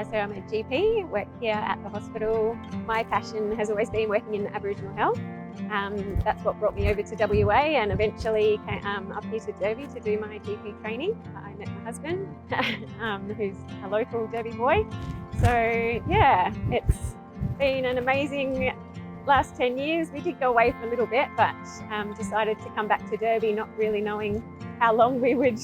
So I'm a GP, work here at the hospital. My passion has always been working in Aboriginal health. That's what brought me over to WA and eventually came up here to Derby to do my GP training. I met my husband, who's a local Derby boy. So yeah, it's been an amazing last 10 years. We did go away for a little bit, but decided to come back to Derby, not really knowing how long we would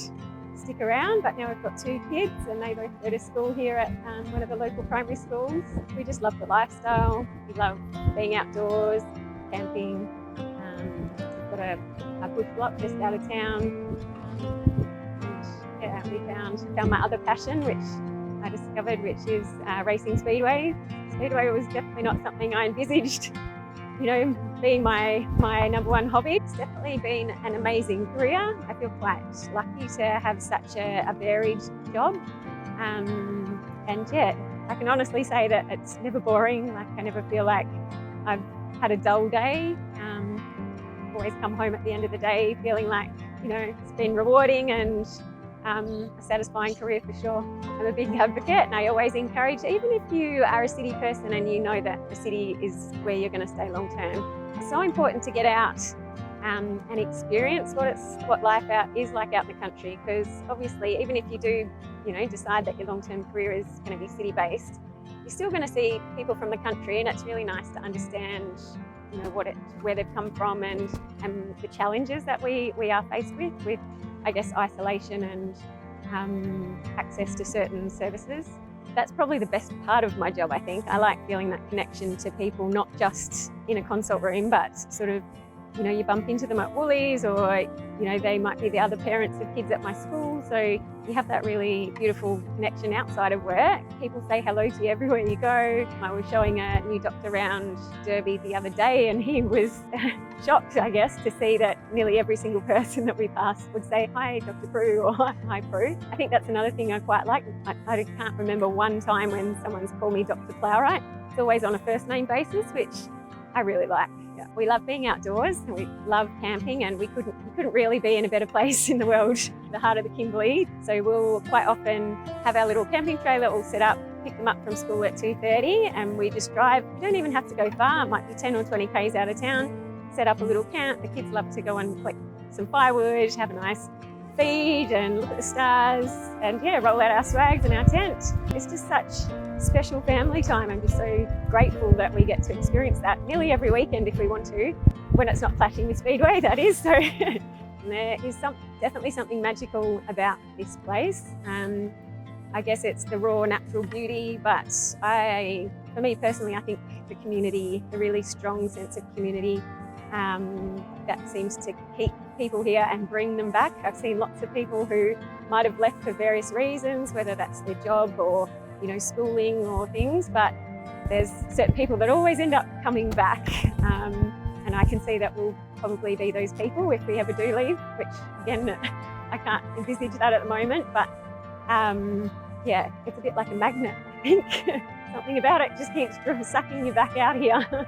stick around. But now we've got 2 kids and they both go to school here at one of the local primary schools. We just love the lifestyle. We love being outdoors, camping. We've got a bush block just out of town. And yeah, we found my other passion, which I discovered, which is racing speedway. Speedway was definitely not something I envisaged, being my number one hobby. It's definitely been an amazing career. I feel quite lucky to have such a varied job. And yeah, I can honestly say that it's never boring. Like, I never feel like I've had a dull day. Always come home at the end of the day feeling like, it's been rewarding and a satisfying career for sure. I'm a big advocate and I always encourage, even if you are a city person and you know that the city is where you're going to stay long term, it's so important to get out and experience what life is like out in the country, because obviously even if you do decide that your long-term career is going to be city-based, you're still going to see people from the country, and it's really nice to understand where they've come from and the challenges that we are faced with I guess isolation and access to certain services. That's probably the best part of my job, I think. I like feeling that connection to people, not just in a consult room, but sort of, you bump into them at Woolies, or, they might be the other parents of kids at my school. So you have that really beautiful connection outside of work. People say hello to you everywhere you go. I was showing a new doctor around Derby the other day and he was shocked, I guess, to see that nearly every single person that we passed would say, "Hi, Dr. Prue," or "Hi, Prue." I think that's another thing I quite like. I can't remember one time when someone's called me Dr. Plowright. It's always on a first name basis, which I really like. Yeah. We love being outdoors and we love camping, and we couldn't really be in a better place in the world, the heart of the Kimberley. So we'll quite often have our little camping trailer all set up, pick them up from school at 2:30, and we just drive. We don't even have to go far, it might be 10 or 20 k's out of town, set up a little camp. The kids love to go and collect some firewood, have a nice feed and look at the stars, and yeah, roll out our swags and our tent. It's just such special family time. I'm just so grateful that we get to experience that nearly every weekend if we want to, when it's not clashing with Speedway, that is. So there is definitely something magical about this place. I guess it's the raw natural beauty, but for me personally, I think the community, the really strong sense of community, that seems to keep people here and bring them back. I've seen lots of people who might have left for various reasons, whether that's their job or schooling or things, but there's certain people that always end up coming back, and I can see that we'll probably be those people if we ever do leave, which again, I can't envisage that at the moment, but yeah, it's a bit like a magnet, I think. Something about it just keeps sucking you back out here.